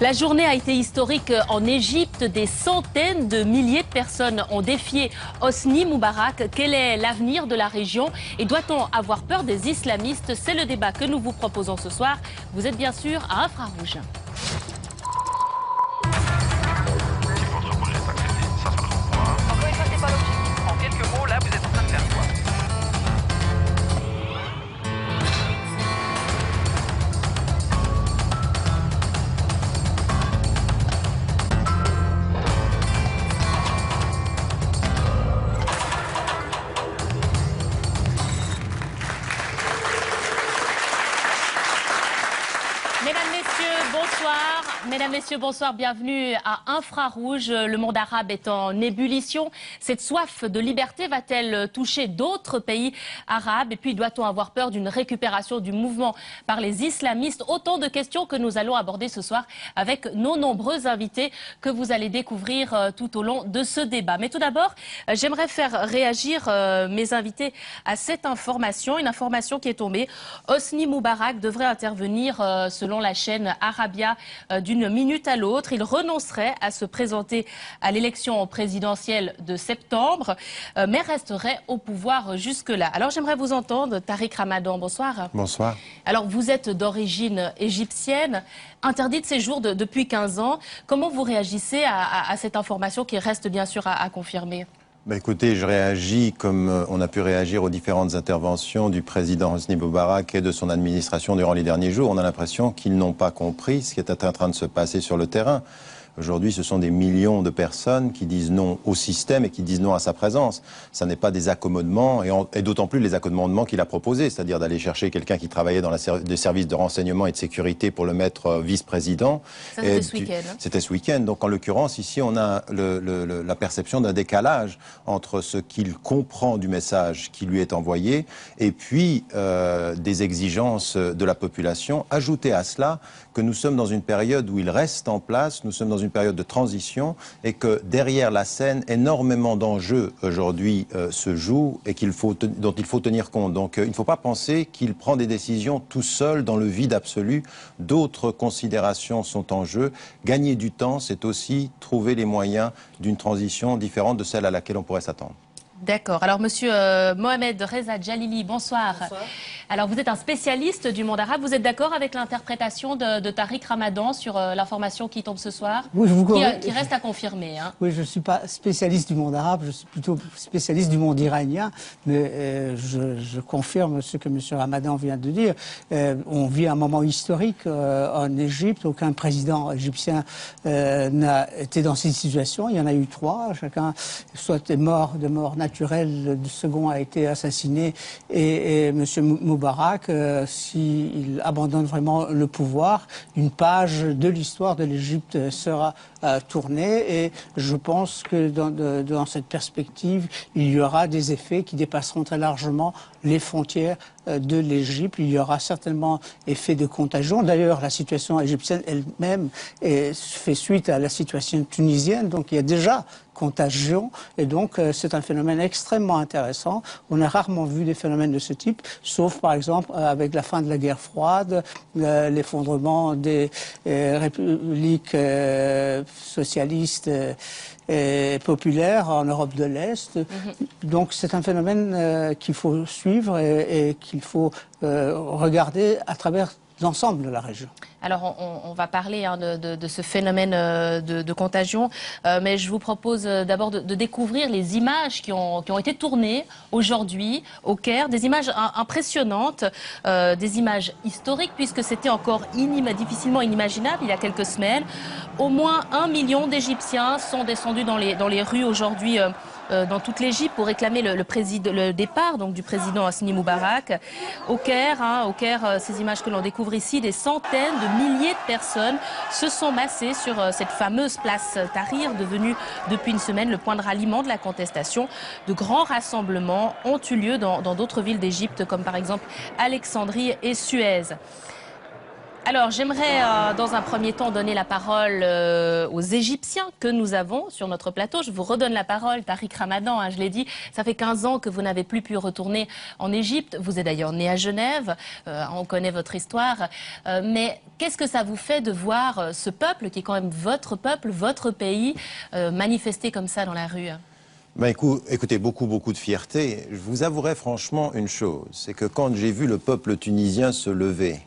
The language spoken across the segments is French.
La journée a été historique en Égypte. Des centaines de milliers de personnes ont défié Hosni Moubarak. Quel est l'avenir de la région et doit-on avoir peur des islamistes? C'est le débat que nous vous proposons ce soir. Vous êtes bien sûr à Infrarouge. Mesdames, Messieurs, bonsoir. Bienvenue à Infrarouge. Le monde arabe est en ébullition. Cette soif de liberté va-t-elle toucher d'autres pays arabes? Et puis, doit-on avoir peur d'une récupération du mouvement par les islamistes? Autant de questions que nous allons aborder ce soir avec nos nombreux invités que vous allez découvrir tout au long de ce débat. Mais tout d'abord, j'aimerais faire réagir mes invités à cette information. Une information qui est tombée. Hosni Moubarak devrait intervenir selon la chaîne Arabia d'une minute à l'autre. Il renoncerait à se présenter à l'élection présidentielle de septembre, mais resterait au pouvoir jusque-là. Alors j'aimerais vous entendre, Tariq Ramadan, bonsoir. Bonsoir. Alors vous êtes d'origine égyptienne, interdit de séjour depuis 15 ans. Comment vous réagissez à cette information qui reste bien sûr à confirmer? Écoutez, je réagis comme on a pu réagir aux différentes interventions du président Hosni Moubarak et de son administration durant les derniers jours. On a l'impression qu'ils n'ont pas compris ce qui est en train de se passer sur le terrain. Aujourd'hui, ce sont des millions de personnes qui disent non au système et qui disent non à sa présence. Ça n'est pas des accommodements, et d'autant plus les accommodements qu'il a proposés, c'est-à-dire d'aller chercher quelqu'un qui travaillait dans les services de renseignement et de sécurité pour le mettre vice-président. Ça, c'était ce week-end. C'était ce week-end. Donc, en l'occurrence, ici, on a la perception d'un décalage entre ce qu'il comprend du message qui lui est envoyé et puis des exigences de la population. Ajoutez à cela que nous sommes dans une période où il reste en place, nous sommes dans une période de transition et que derrière la scène, énormément d'enjeux aujourd'hui se jouent et dont il faut tenir compte. Donc il ne faut pas penser qu'il prend des décisions tout seul dans le vide absolu. D'autres considérations sont en jeu. Gagner du temps, c'est aussi trouver les moyens d'une transition différente de celle à laquelle on pourrait s'attendre. D'accord. Alors, monsieur Mohamed Reza Jalili, bonsoir. Bonsoir. Alors, vous êtes un spécialiste du monde arabe. Vous êtes d'accord avec l'interprétation de Tariq Ramadan sur l'information qui tombe ce soir? Oui, qui reste à confirmer. Hein. Oui, je ne suis pas spécialiste du monde arabe, je suis plutôt spécialiste du monde iranien. Mais je confirme ce que monsieur Ramadan vient de dire. On vit un moment historique en Égypte. Aucun président égyptien n'a été dans cette situation. Il y en a eu 3. Chacun soit est mort de mort naturelle. Le second a été assassiné et M. Moubarak, s'il abandonne vraiment le pouvoir, une page de l'histoire de l'Égypte sera tournée et je pense que dans cette perspective, il y aura des effets qui dépasseront très largement les frontières de l'Égypte. Il y aura certainement effet de contagion. D'ailleurs, la situation égyptienne elle-même fait suite à la situation tunisienne, donc il y a déjà contagion et donc c'est un phénomène extrêmement intéressant. On a rarement vu des phénomènes de ce type, sauf par exemple avec la fin de la guerre froide, l'effondrement des républiques socialistes et populaires en Europe de l'Est. Donc c'est un phénomène qu'il faut suivre et qu'il faut regarder à travers l'ensemble de la région. Alors, on va parler de ce phénomène de contagion, mais je vous propose d'abord de découvrir les images qui ont été tournées aujourd'hui au Caire, des images impressionnantes, des images historiques, puisque c'était encore difficilement inimaginable il y a quelques semaines. Au moins 1 million d'Égyptiens sont descendus dans les rues aujourd'hui dans toute l'Égypte pour réclamer le départ donc, du président Hosni Moubarak. Au Caire, ces images que l'on découvre ici, des centaines de milliers de personnes se sont massées sur cette fameuse place Tahrir, devenue depuis une semaine le point de ralliement de la contestation. De grands rassemblements ont eu lieu dans d'autres villes d'Égypte, comme par exemple Alexandrie et Suez. Alors, j'aimerais dans un premier temps donner la parole aux Égyptiens que nous avons sur notre plateau. Je vous redonne la parole, Tariq Ramadan, je l'ai dit, ça fait 15 ans que vous n'avez plus pu retourner en Égypte. Vous êtes d'ailleurs né à Genève, on connaît votre histoire. Mais qu'est-ce que ça vous fait de voir ce peuple, qui est quand même votre peuple, votre pays, manifester comme ça dans la rue ? Ben écoutez, beaucoup de fierté. Je vous avouerai franchement une chose, c'est que quand j'ai vu le peuple tunisien se lever,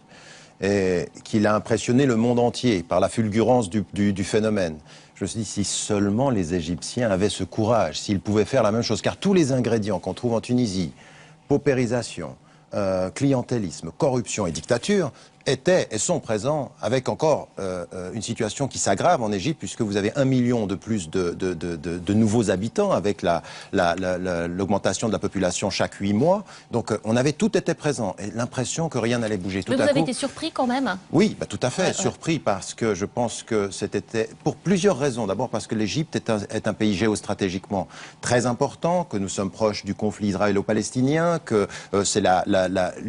et qu'il a impressionné le monde entier par la fulgurance du phénomène. Je me suis dit, si seulement les Égyptiens avaient ce courage, s'ils pouvaient faire la même chose, car tous les ingrédients qu'on trouve en Tunisie, paupérisation, clientélisme, corruption et dictature, étaient et sont présents avec encore une situation qui s'aggrave en Égypte, puisque vous avez 1 million de plus de nouveaux habitants avec l'augmentation de la population chaque 8 mois. Donc on avait tout été présent et l'impression que rien n'allait bouger. Mais vous avez été surpris quand même? Oui, tout à fait, surpris parce que je pense que c'était pour plusieurs raisons. D'abord parce que l'Égypte est un pays géostratégiquement très important, que nous sommes proches du conflit israélo-palestinien, que c'est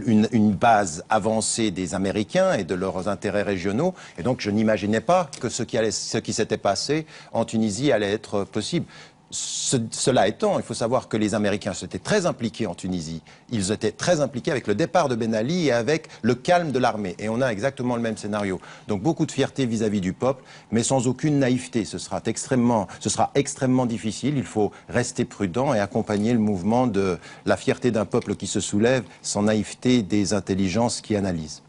une base avancée des Américains et de leurs intérêts régionaux. Et donc, je n'imaginais pas que ce qui s'était passé en Tunisie allait être possible. Cela étant, il faut savoir que les Américains s'étaient très impliqués en Tunisie. Ils étaient très impliqués avec le départ de Ben Ali et avec le calme de l'armée. Et on a exactement le même scénario. Donc beaucoup de fierté vis-à-vis du peuple, mais sans aucune naïveté. Ce sera extrêmement difficile. Il faut rester prudent et accompagner le mouvement de la fierté d'un peuple qui se soulève sans naïveté des intelligences qui analysent.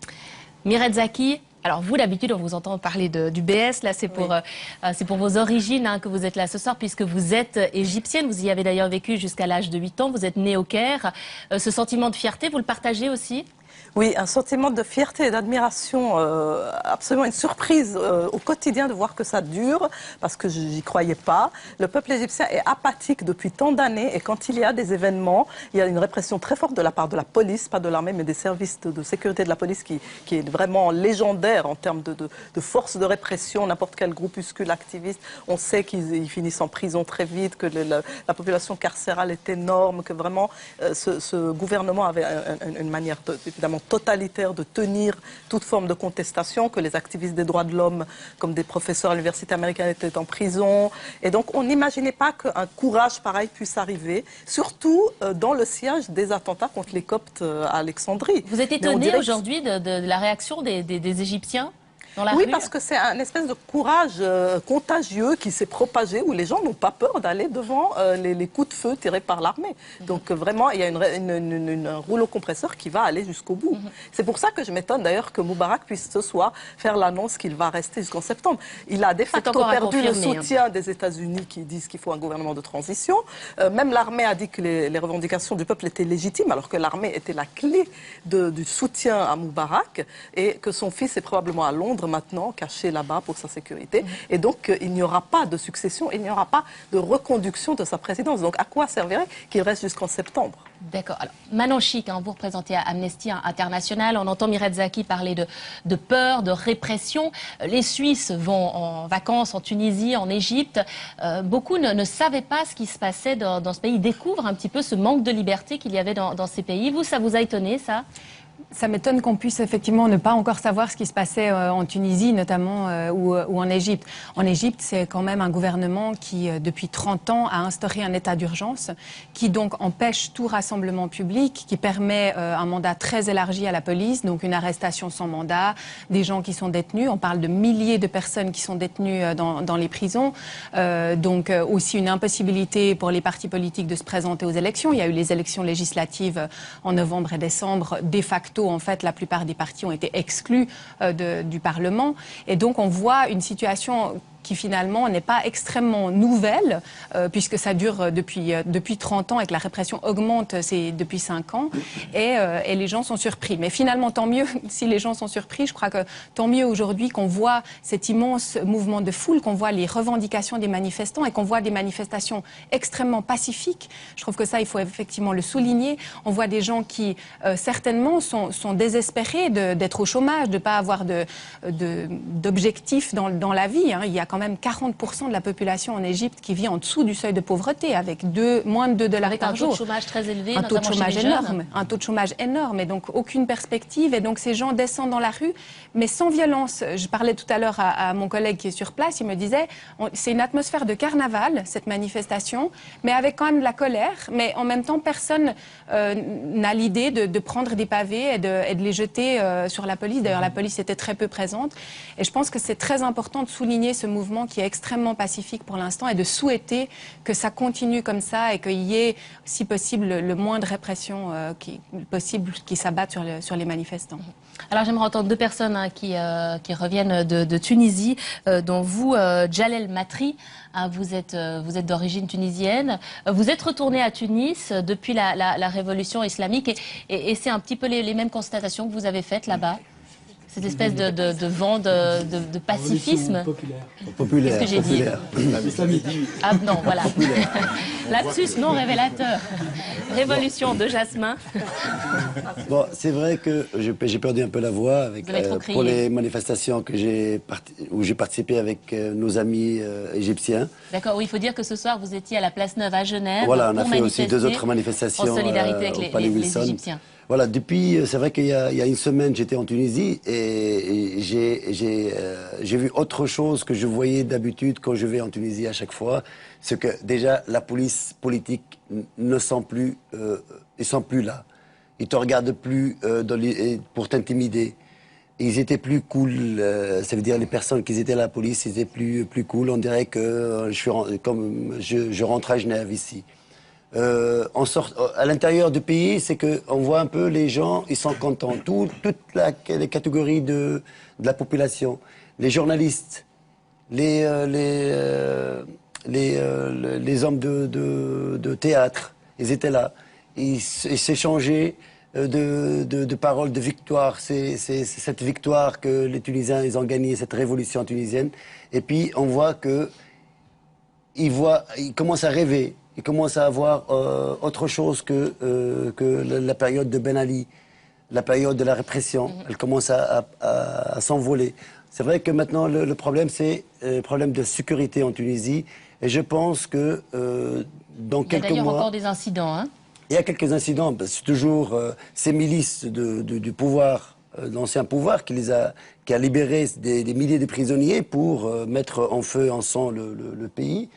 Miret Zaki, alors vous d'habitude on vous entend parler du BS, là c'est pour vos origines que vous êtes là ce soir puisque vous êtes égyptienne, vous y avez d'ailleurs vécu jusqu'à l'âge de 8 ans, vous êtes née au Caire. Ce sentiment de fierté, vous le partagez aussi ? Oui, un sentiment de fierté et d'admiration, absolument une surprise au quotidien de voir que ça dure, parce que j'y croyais pas. Le peuple égyptien est apathique depuis tant d'années et quand il y a des événements, il y a une répression très forte de la part de la police, pas de l'armée, mais des services de sécurité de la police qui est vraiment légendaire en termes de force de répression. N'importe quel groupuscule activiste, on sait qu'ils finissent en prison très vite, que la population carcérale est énorme, que vraiment ce gouvernement avait une manière évidemment totalitaire de tenir toute forme de contestation, que les activistes des droits de l'homme, comme des professeurs à l'université américaine, étaient en prison. Et donc, on n'imaginait pas qu'un courage pareil puisse arriver, surtout dans le siège des attentats contre les Coptes à Alexandrie. Vous êtes étonné aujourd'hui de la réaction des Égyptiens ? Oui, parce que c'est un espèce de courage contagieux qui s'est propagé, où les gens n'ont pas peur d'aller devant les coups de feu tirés par l'armée. Donc vraiment, il y a un rouleau compresseur qui va aller jusqu'au bout. C'est pour ça que je m'étonne d'ailleurs que Moubarak puisse ce soir faire l'annonce qu'il va rester jusqu'en septembre. Il a de facto perdu le soutien des États-Unis qui disent qu'il faut un gouvernement de transition. Même l'armée a dit que les revendications du peuple étaient légitimes, alors que l'armée était la clé du soutien à Moubarak et que son fils est probablement à Londres maintenant, caché là-bas pour sa sécurité. Et donc, il n'y aura pas de succession, il n'y aura pas de reconduction de sa présidence. Donc, à quoi servirait qu'il reste jusqu'en septembre? D'accord. Alors, Manon Chic, vous représentez Amnesty International. On entend Miret Zaki parler de peur, de répression. Les Suisses vont en vacances en Tunisie, en Égypte. Beaucoup ne savaient pas ce qui se passait dans ce pays. Ils découvrent un petit peu ce manque de liberté qu'il y avait dans ces pays. Vous, ça vous a étonné, ça ? Ça m'étonne qu'on puisse effectivement ne pas encore savoir ce qui se passait en Tunisie notamment ou en Égypte. En Égypte, c'est quand même un gouvernement qui, depuis 30 ans, a instauré un état d'urgence qui donc empêche tout rassemblement public, qui permet un mandat très élargi à la police, donc une arrestation sans mandat, des gens qui sont détenus. On parle de milliers de personnes qui sont détenues dans les prisons. Donc aussi une impossibilité pour les partis politiques de se présenter aux élections. Il y a eu les élections législatives en novembre et décembre, de facto. En fait, la plupart des partis ont été exclus du Parlement. Et donc, on voit une situation qui finalement n'est pas extrêmement nouvelle, puisque ça dure depuis 30 ans et que la répression augmente depuis 5 ans, et les gens sont surpris. Mais finalement, tant mieux si les gens sont surpris. Je crois que tant mieux aujourd'hui qu'on voit cet immense mouvement de foule, qu'on voit les revendications des manifestants et qu'on voit des manifestations extrêmement pacifiques. Je trouve que ça, il faut effectivement le souligner. On voit des gens qui, certainement, sont désespérés d'être au chômage, de ne pas avoir d'objectifs dans la vie. Il y a quand quand même 40% de la population en Égypte qui vit en dessous du seuil de pauvreté, avec moins de 2 dollars Avec par un jour. taux de chômage très élevé, Un taux de notamment chômage chez les jeunes. énorme, un taux de chômage énorme, et donc aucune perspective. Et donc ces gens descendent dans la rue, mais sans violence. Je parlais tout à l'heure à mon collègue qui est sur place, il me disait, c'est une atmosphère de carnaval, cette manifestation, mais avec quand même de la colère. Mais en même temps, personne n'a l'idée de prendre des pavés et de les jeter sur la police. D'ailleurs, la police était très peu présente. Et je pense que c'est très important de souligner ce mouvement qui est extrêmement pacifique pour l'instant et de souhaiter que ça continue comme ça et qu'il y ait, si possible, le moins de répression possible qui s'abattent sur les manifestants. Alors j'aimerais entendre deux personnes qui reviennent de Tunisie, dont vous, Jalel Matri, vous êtes d'origine tunisienne. Vous êtes retourné à Tunis depuis la révolution islamique et c'est un petit peu les mêmes constatations que vous avez faites là-bas. Cette espèce de vent de pacifisme. Populaire. Qu'est-ce que j'ai dit? Ah non, voilà. Lapsus non révélateur. Révolution de Jasmin. Bon, c'est vrai que j'ai perdu un peu la voix avec, Vous avez trop crié. pour les manifestations où j'ai participé avec nos amis égyptiens. D'accord, oui, il faut dire que ce soir, vous étiez à la Place Neuve à Genève. Voilà, on a pour fait aussi manifester 2 autres manifestations en solidarité avec au Palais les Wilson. Égyptiens. Voilà, c'est vrai qu'il y a une semaine, j'étais en Tunisie et j'ai vu autre chose que je voyais d'habitude quand je vais en Tunisie à chaque fois. C'est que déjà, la police politique ne sont plus, ils sont plus là. Ils te regardent plus pour t'intimider. Ils étaient plus cool, ça veut dire les personnes qui étaient à la police, ils étaient plus cool. On dirait que je rentre à Genève ici. À l'intérieur du pays, c'est qu'on voit un peu les gens, ils sont contents. Toutes les catégories de la population, les journalistes, les hommes de théâtre, ils étaient là. Ils s'échangeaient de paroles de victoire. C'est cette victoire que les Tunisiens ils ont gagnée, cette révolution tunisienne. Et puis on voit que ils commencent à rêver. Ils commencent à avoir autre chose que la période de Ben Ali, la période de la répression. Elle commence à s'envoler. C'est vrai que maintenant, le problème, c'est le problème de sécurité en Tunisie. Et je pense que dans quelques mois... Il y a d'ailleurs encore des incidents, hein? Il y a quelques incidents. C'est toujours ces milices du pouvoir, l'ancien pouvoir, qui a libéré des milliers de prisonniers pour mettre en feu, en sang le pays.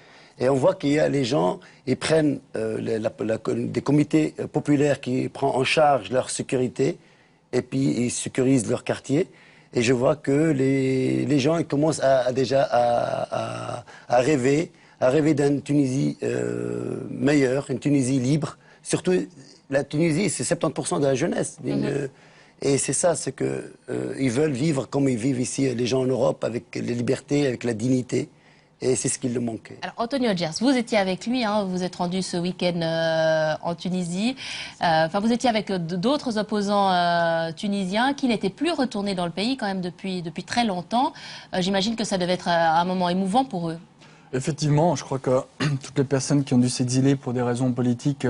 Et on voit qu'il y a les gens, ils prennent des comités populaires qui prennent en charge leur sécurité et puis ils sécurisent leur quartier. Et je vois que les gens ils commencent déjà à rêver d'une Tunisie meilleure, une Tunisie libre. Surtout, la Tunisie, c'est 70% de la jeunesse. Et c'est ça, c'est que ils veulent vivre comme ils vivent ici, les gens en Europe, avec les libertés, avec la dignité. Et c'est ce qui lui manquait. Alors, Antonio Gers, vous étiez avec lui, hein, vous êtes rendu ce week-end en Tunisie. Vous étiez avec d'autres opposants tunisiens qui n'étaient plus retournés dans le pays quand même depuis très longtemps. J'imagine que ça devait être un moment émouvant pour eux. Effectivement, je crois que toutes les personnes qui ont dû s'exiler pour des raisons politiques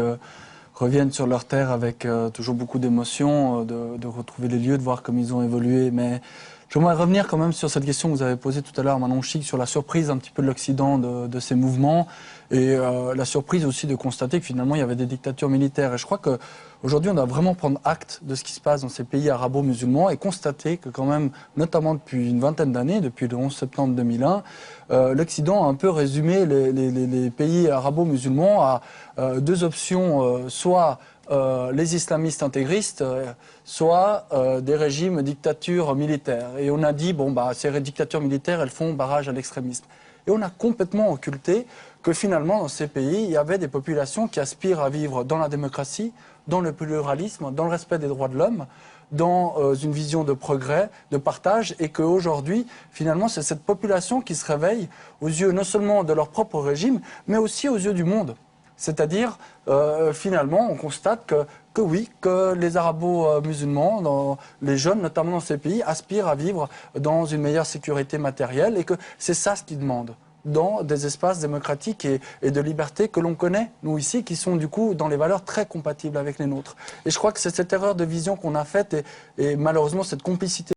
reviennent sur leur terre avec toujours beaucoup d'émotion, de retrouver les lieux, de voir comme ils ont évolué. Mais j'aimerais revenir quand même sur cette question que vous avez posée tout à l'heure, Manon Chic, sur la surprise un petit peu de l'Occident de ces mouvements et la surprise aussi de constater que finalement il y avait des dictatures militaires. Et je crois qu'aujourd'hui on doit vraiment prendre acte de ce qui se passe dans ces pays arabo-musulmans et constater que quand même, notamment depuis une vingtaine d'années, depuis le 11 septembre 2001, l'Occident a un peu résumé les pays arabo-musulmans à deux options, soit les islamistes intégristes, soit des régimes dictatures militaires. Et on a dit, ces dictatures militaires, elles font barrage à l'extrémisme. Et on a complètement occulté que finalement, dans ces pays, il y avait des populations qui aspirent à vivre dans la démocratie, dans le pluralisme, dans le respect des droits de l'homme, dans une vision de progrès, de partage, et qu'aujourd'hui, finalement, c'est cette population qui se réveille aux yeux non seulement de leur propre régime, mais aussi aux yeux du monde. C'est-à-dire, finalement, on constate que oui, que les arabo-musulmans, les jeunes, notamment dans ces pays, aspirent à vivre dans une meilleure sécurité matérielle et que c'est ça ce qu'ils demandent, dans des espaces démocratiques et de liberté que l'on connaît, nous ici, qui sont du coup dans les valeurs très compatibles avec les nôtres. Et je crois que c'est cette erreur de vision qu'on a faite et malheureusement cette complicité